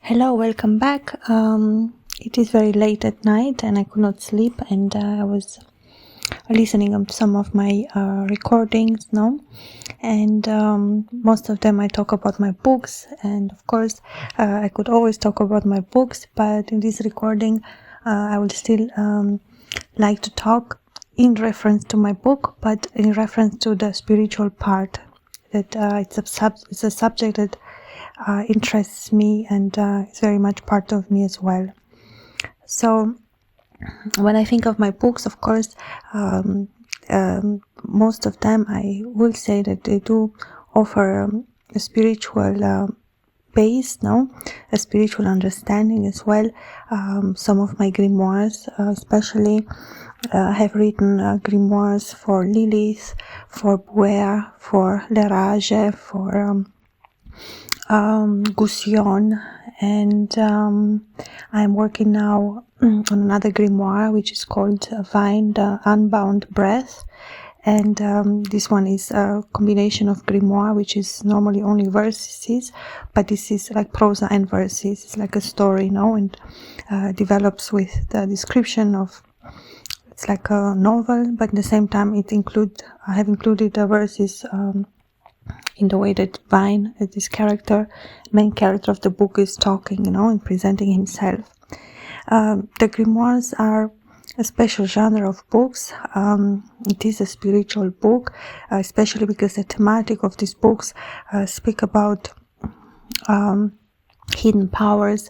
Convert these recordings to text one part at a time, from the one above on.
Hello, welcome back. It is very late at night and I could not sleep, and I was listening to some of my recordings now, and most of them I talk about my books, and of course I could always talk about my books, but in this recording I would still like to talk in reference to my book, but in reference to the spiritual part, that it's a subject that interests me and is very much part of me as well. So when I think of my books, of course, most of them I will say that they do offer a spiritual base, a spiritual understanding as well. Some of my grimoires, especially, I have written grimoires for Lilith, for Buer, for Lerage, for Gusion, and I'm working now on another grimoire which is called Vine, the Unbound Breath, and this one is a combination of grimoire which is normally only verses, but this is like prosa and verses. It's like a story, and develops with the description of, it's like a novel, but at the same time I have included the verses in the way that Vine, this main character of the book, is talking, and presenting himself. The grimoires are a special genre of books. It is a spiritual book, especially because the thematic of these books speak about hidden powers,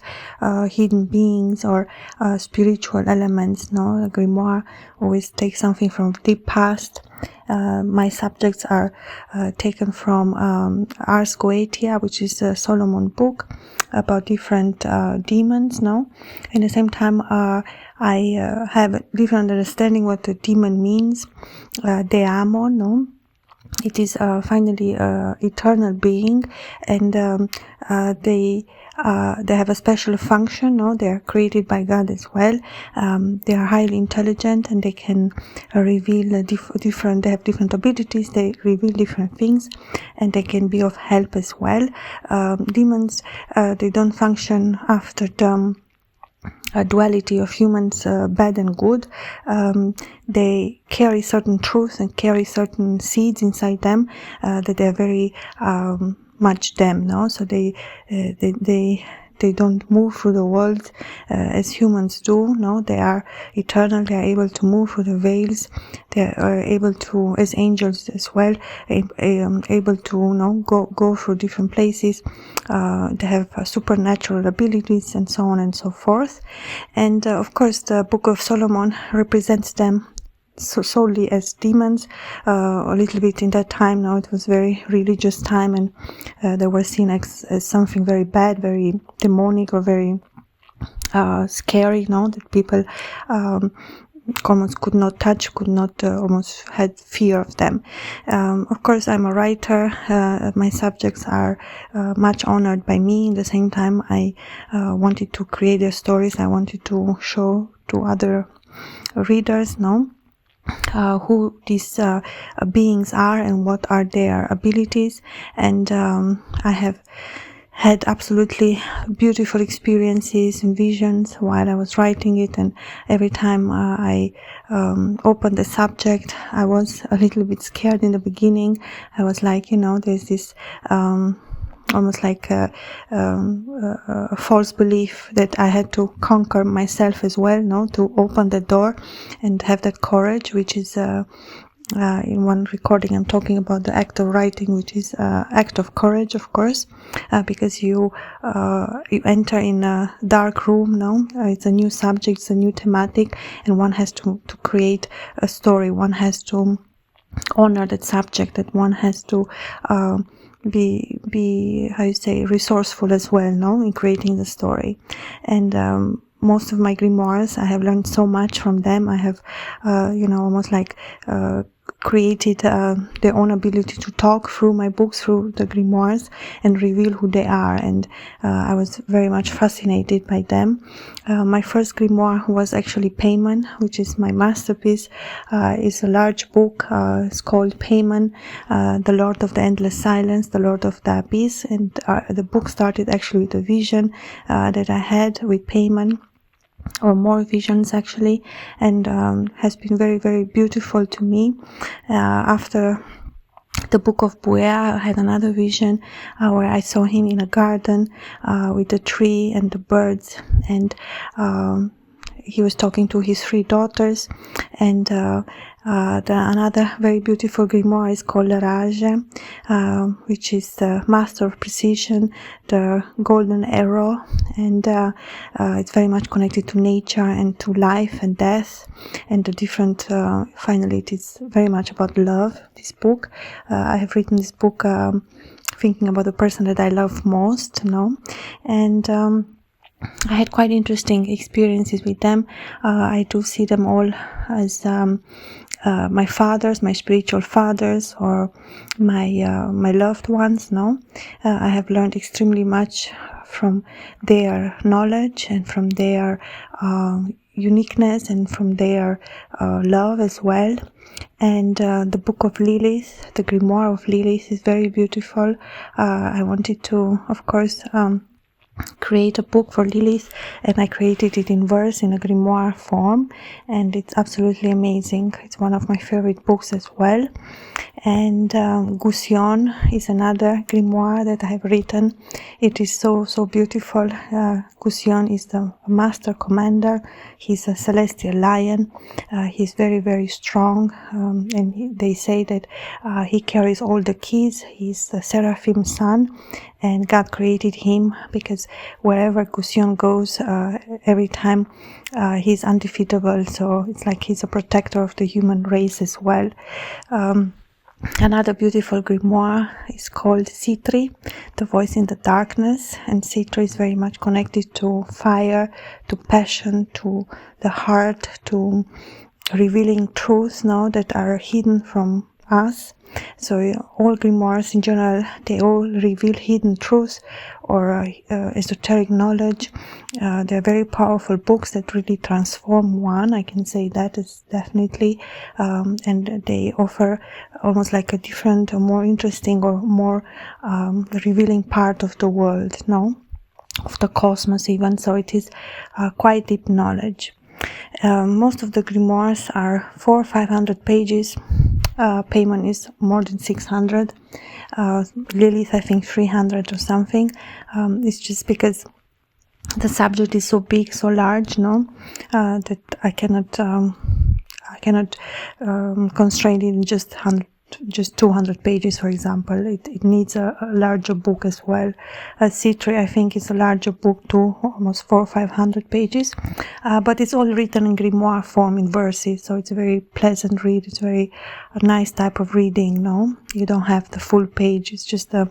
hidden beings, or spiritual elements. A grimoire always takes something from deep past. My subjects are taken from Ars Goetia, which is a Solomon book about different demons. At the same time, I have a different understanding what the demon means. Deamon, it is finally eternal being, and they have a special function. They are created by God as well. They are highly intelligent, and they can reveal different. They have different abilities. They reveal different things, and they can be of help as well. Demons, they don't function after the duality of humans, bad and good. They carry certain truths and carry certain seeds inside them that they're very much them. So they don't move through the world as humans do. They are eternal. They are able to move through the veils. They are able to, as angels as well, able to go through different places. They have supernatural abilities, and so on and so forth. And of course, the Book of Solomon represents them solely as demons. A little bit in that time, it was very religious time, and they were seen as something very bad, very demonic, or very scary, that people almost could not touch, almost had fear of them. Of course, I'm a writer. My subjects are much honored by me. At the same time, I wanted to create their stories. I wanted to show to other readers, who these beings are and what are their abilities. And I have had absolutely beautiful experiences and visions while I was writing it, and every time I opened the subject, I was a little bit scared in the beginning. I was like, there's this almost like a false belief that I had to conquer myself as well, to open the door and have that courage, which is in one recording I'm talking about the act of writing, which is act of courage, of course, because you enter in a dark room. It's a new subject, it's a new thematic, and one has to create a story. One has to honor that subject, that one has to be how you say, resourceful as well, in creating the story. And most of my grimoires, I have learned so much from them. I have almost like created their own ability to talk through my books, through the grimoires, and reveal who they are. And I was very much fascinated by them. My first grimoire was actually Payman, which is my masterpiece. It's a large book. It's called Payman, The Lord of the Endless Silence, The Lord of the Abyss. And the book started actually with a vision that I had with Payman, or more visions actually, and has been very, very beautiful to me. After the Book of Buea, I had another vision where I saw him in a garden with the tree and the birds, and he was talking to his 3 daughters. And another very beautiful grimoire is called Rage, which is the Master of Precision, the Golden Arrow, and it's very much connected to nature and to life and death, and the different, finally it is very much about love, this book. I have written this book thinking about the person that I love most, and I had quite interesting experiences with them. I do see them all as my fathers, my spiritual fathers, or my loved ones. I have learned extremely much from their knowledge and from their uniqueness and from their love as well. And the Book of Lilies, the Grimoire of Lilies, is very beautiful. I wanted to, of course, create a book for lilies, and I created it in verse in a grimoire form, and it's absolutely amazing. It's one of my favorite books as well. And Gusion is another grimoire that I have written. It is so beautiful. Gusion is the master commander. He's a celestial lion. He's very, very strong, and they say that he carries all the keys. He's the seraphim's son, and God created him because wherever Gusion goes, every time he's undefeatable. So it's like he's a protector of the human race as well. Another beautiful grimoire is called Citri, The Voice in the Darkness, and Citri is very much connected to fire, to passion, to the heart, to revealing truths that are hidden from us. So all grimoires in general, they all reveal hidden truths or esoteric knowledge. They're very powerful books that really transform one. I can say that is definitely, and they offer almost like a different, or more interesting, or more revealing part of the world, of the cosmos even. So it is quite deep knowledge. Most of the grimoires are 400 or 500 pages. Payment is more than 600. Lilith, I think 300 or something. It's just because the subject is so big, so large, that I cannot constrain it in just 200 pages, for example. It needs a larger book as well. Citri, I think, is a larger book too, almost 400 or 500 pages, but it's all written in grimoire form in verses, so it's a very pleasant read. It's a nice type of reading. You don't have the full page. It's just the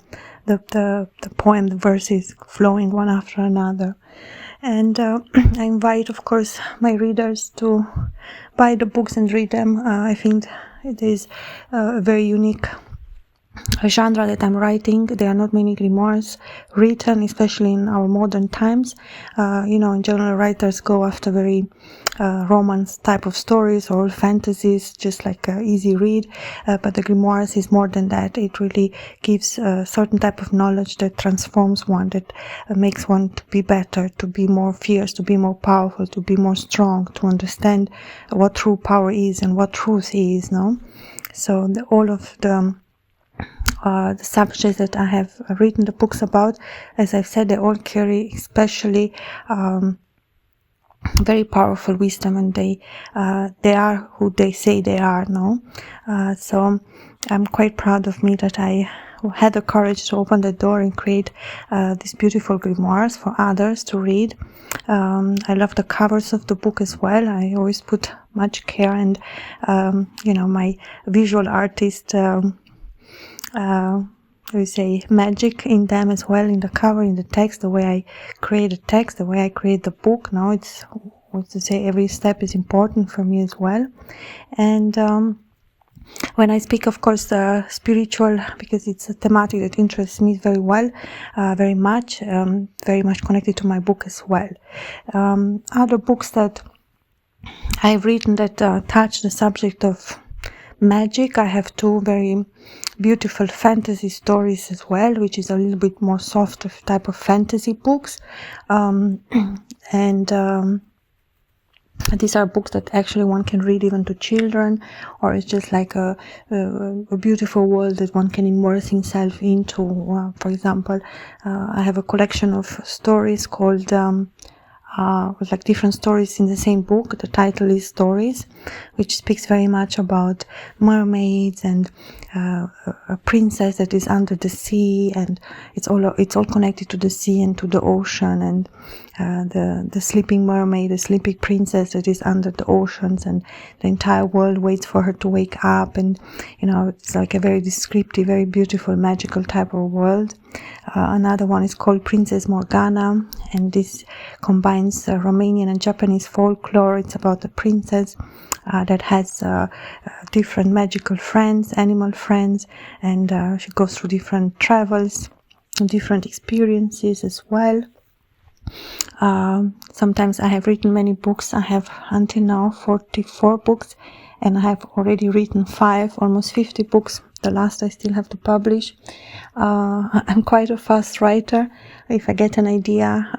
poem, the verses flowing one after another. And I invite, of course, my readers to buy the books and read them. I think it is a very unique genre that I'm writing. There are not many grimoires written, especially in our modern times. In general, writers go after very romance type of stories or fantasies, just like an easy read. But the grimoires is more than that. It really gives a certain type of knowledge that transforms one, that makes one to be better, to be more fierce, to be more powerful, to be more strong, to understand what true power is and what truth is. So all of the subjects that I have written the books about, as I've said, they all carry especially very powerful wisdom, and they are who they say they are. So I'm quite proud of me that I had the courage to open the door and create these beautiful grimoires for others to read. I love the covers of the book as well. I always put much care, and my visual artist we say magic in them as well, in the cover, in the text, the way I create the text, the way I create the book. It's to say every step is important for me as well. And When I speak, of course, spiritual, because it's a thematic that interests me very well, very much connected to my book as well. Other books that I've written that touch the subject of magic, I have two very beautiful fantasy stories as well, which is a little bit more soft type of fantasy books. And these are books that actually one can read even to children, or it's just like a beautiful world that one can immerse himself into. For example, I have a collection of stories called with like different stories in the same book. The title is Stories, which speaks very much about mermaids and a princess that is under the sea, and it's all connected to the sea and to the ocean, and the sleeping mermaid, the sleeping princess that is under the oceans, and the entire world waits for her to wake up, and it's like a very descriptive, very beautiful, magical type of world. Another one is called Princess Morgana, and this combines Romanian and Japanese folklore. It's about a princess that has different magical friends, animal friends, and she goes through different travels, different experiences as well. Sometimes I have written many books. I have until now 44 books, and I have already written almost 50 books. The last I still have to publish. I'm quite a fast writer. If I get an idea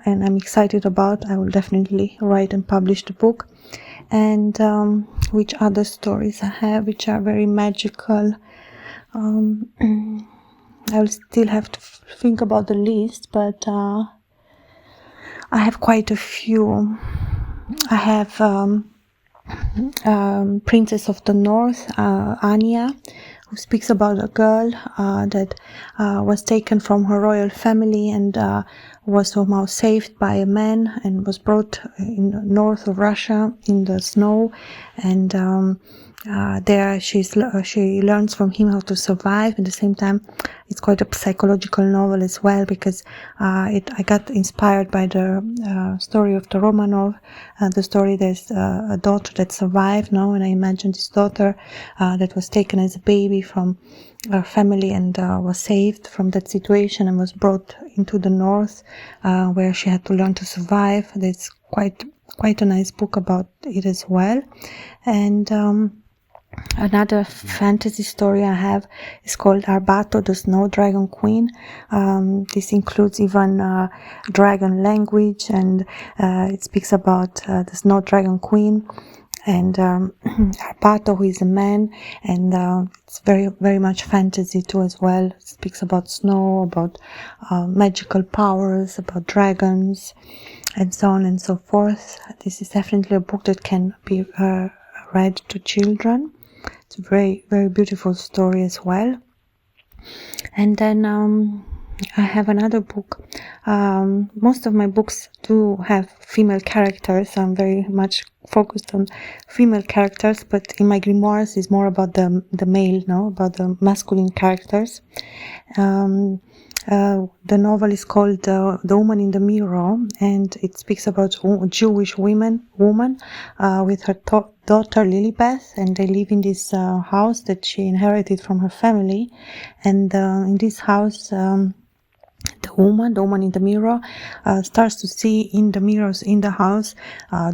and I'm excited about, I will definitely write and publish the book. And which other stories I have which are very magical? I will still have to think about the list, but I have quite a few. I have Princess of the North, Anya, who speaks about a girl that was taken from her royal family and was somehow saved by a man and was brought in the north of Russia in the snow, and there she learns from him how to survive. At the same time, it's quite a psychological novel as well, because I got inspired by the story of the Romanov, the story there's a daughter that survived, and I imagined this daughter that was taken as a baby from her family and was saved from that situation and was brought into the north where she had to learn to survive. There's quite a nice book about it as well. And another fantasy story I have is called Arbato, the Snow Dragon Queen. This includes even dragon language, and it speaks about the Snow Dragon Queen and Arbato, who is a man, and it's very, very much fantasy too as well. It speaks about snow, about magical powers, about dragons, and so on and so forth. This is definitely a book that can be read to children. It's a very, very beautiful story as well. And then I have another book. Most of my books do have female characters. I'm very much focused on female characters, but in my grimoires is more about the male, about the masculine characters. The novel is called The Woman in the Mirror, and it speaks about a Jewish woman with her daughter Lilibeth, and they live in this house that she inherited from her family. And in this house, the woman in the mirror starts to see in the mirrors in the house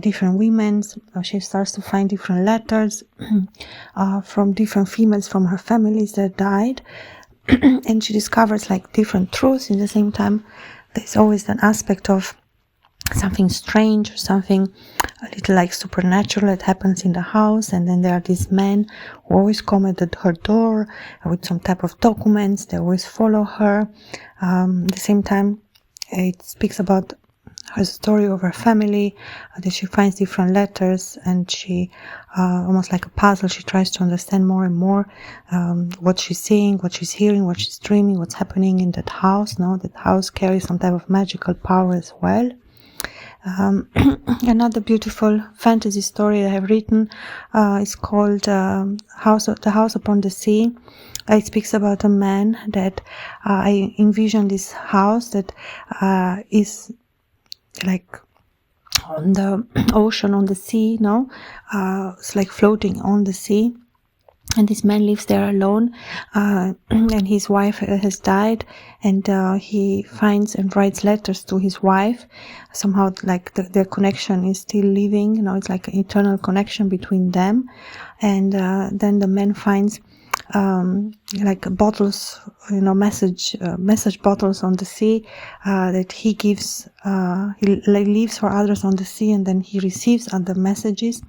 different women. She starts to find different letters from different females from her families that died. And she discovers like different truths. In the same time, there's always an aspect of something strange or something a little like supernatural that happens in the house. And then there are these men who always come at her door with some type of documents. They always follow her. At the same time, it speaks about her story of her family, that she finds different letters, and she almost like a puzzle, she tries to understand more and more what she's seeing, what she's hearing, what she's dreaming, what's happening in that house. That house carries some type of magical power as well. Another beautiful fantasy story I have written is called The House Upon the Sea. It speaks about a man that I envision this house that is like on the ocean, on the sea, it's like floating on the sea. And this man lives there alone, and his wife has died, and he finds and writes letters to his wife. Somehow, like their connection is still living. It's like an eternal connection between them. And then the man finds like bottles, message bottles on the sea that he gives. He leaves for others on the sea, and then he receives other messages.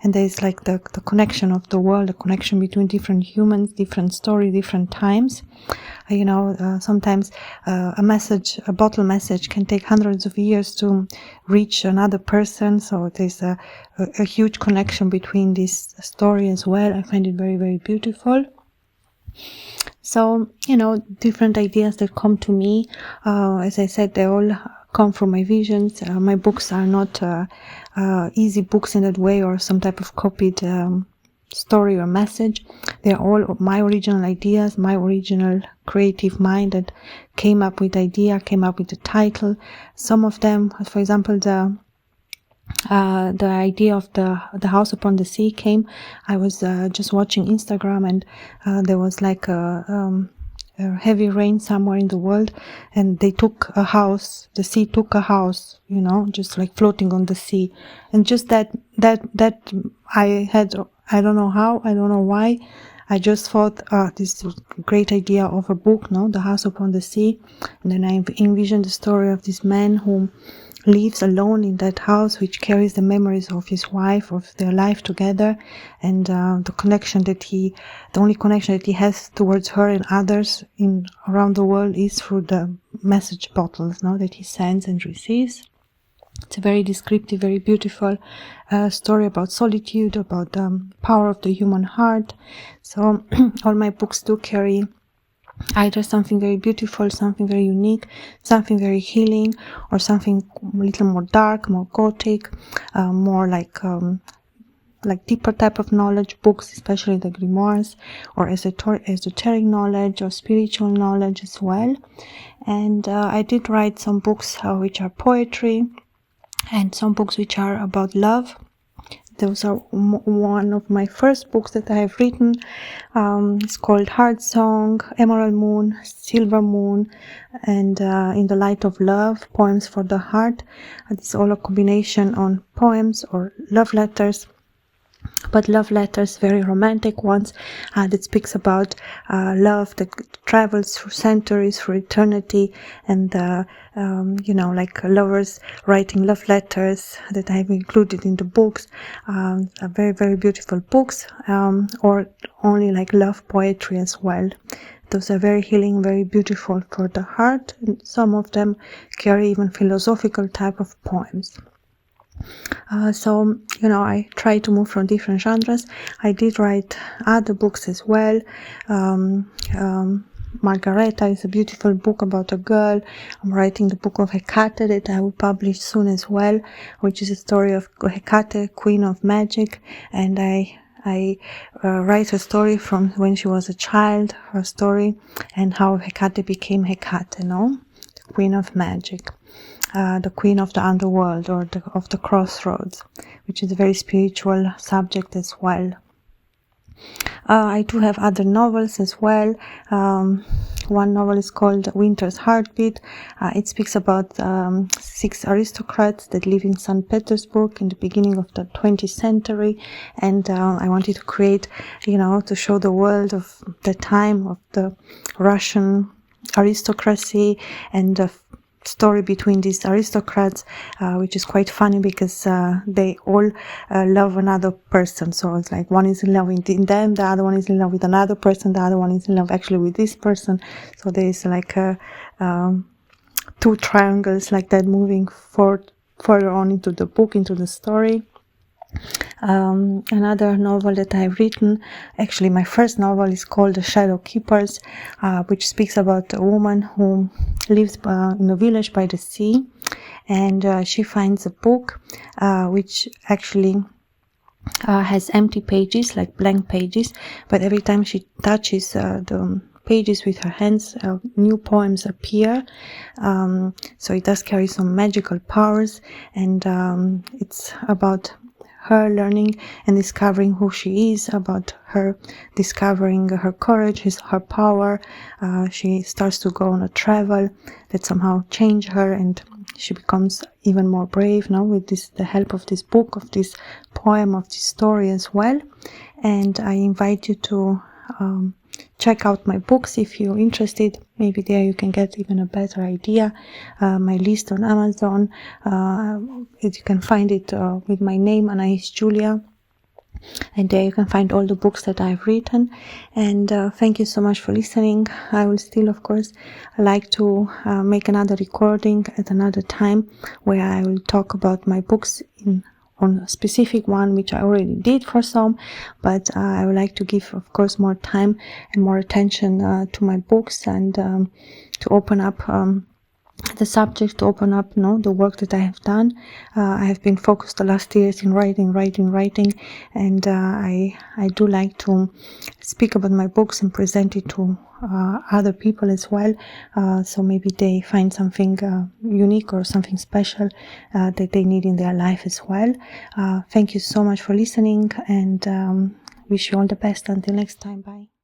And there's like the connection of the world, the connection between different humans, different story, different times. Sometimes a bottle message can take hundreds of years to reach another person. So there's a huge connection between this story as well. I find it very, very beautiful. So, different ideas that come to me. As I said, they all come from my visions. My books are not easy books in that way, or some type of copied story or message. They're all my original ideas, my original creative mind that came up with the title. Some of them, for example, the idea of the house upon the sea came. I was just watching Instagram, and there was like a heavy rain somewhere in the world, and they took a house. The sea took a house, just like floating on the sea. And just that I had, I don't know how, I don't know why, I just thought this great idea of a book, The House Upon the Sea. And then I envisioned the story of this man who lives alone in that house, which carries the memories of his wife, of their life together, and the only connection that he has towards her and others around the world is through the message bottles, that he sends and receives. It's a very descriptive, very beautiful story about solitude, about the power of the human heart. So all my books do carry either something very beautiful, something very unique, something very healing, or something a little more dark, more gothic, more like deeper type of knowledge books, especially the Grimoires, or esoteric knowledge or spiritual knowledge as well. And I did write some books which are poetry, and some books which are about love. Those are one of my first books that I have written. It's called Heart Song, Emerald Moon, Silver Moon, and In the Light of Love, Poems for the Heart. It's all a combination on poems or love letters, but love letters, very romantic ones, that speaks about love that travels through centuries, through eternity, and like lovers writing love letters that I've included in the books. Are very, very beautiful books, or only like love poetry as well. Those are very healing, very beautiful for the heart, and some of them carry even philosophical type of poems. So I try to move from different genres. I did write other books as well. Margareta is a beautiful book about a girl. I'm writing the book of Hecate that I will publish soon as well, which is a story of Hecate, queen of magic. And I write her story from when she was a child, her story, and how Hecate became Hecate, the queen of magic. The queen of the underworld, or of the crossroads, which is a very spiritual subject as well. I do have other novels as well. One novel is called Winter's Heartbeat. It speaks about 6 aristocrats that live in St. Petersburg in the beginning of the 20th century. And I wanted to create, to show the world of the time of the Russian aristocracy and the story between these aristocrats, which is quite funny because they all love another person. So it's like one is in love with them, the other one is in love with another person, the other one is in love actually with this person. So there's like 2 triangles like that moving further on into the book, into the story. Another novel that I've written, actually my first novel, is called The Shadow Keepers, which speaks about a woman who lives in a village by the sea, and she finds a book which actually has empty pages, like blank pages, but every time she touches the pages with her hands, new poems appear. So it does carry some magical powers, and it's about her learning and discovering who she is, about her discovering her courage, her power. She starts to go on a travel that somehow change her, and she becomes even more brave now with the help of this book, of this poem, of this story as well. And I invite you to check out my books if you're interested. Maybe there you can get even a better idea. My list on Amazon, you can find it with my name, Anaïs Giulia, and there you can find all the books that I've written. And thank you so much for listening. I will still, of course, like to make another recording at another time where I will talk about my books on a specific one, which I already did for some, but I would like to give, of course, more time and more attention to my books, and to open up the subject, to open up the work that I have done. I have been focused the last years in writing, and I do like to speak about my books and present it to other people as well, so maybe they find something unique or something special that they need in their life as well. Thank you so much for listening, and wish you all the best. Until next time, bye.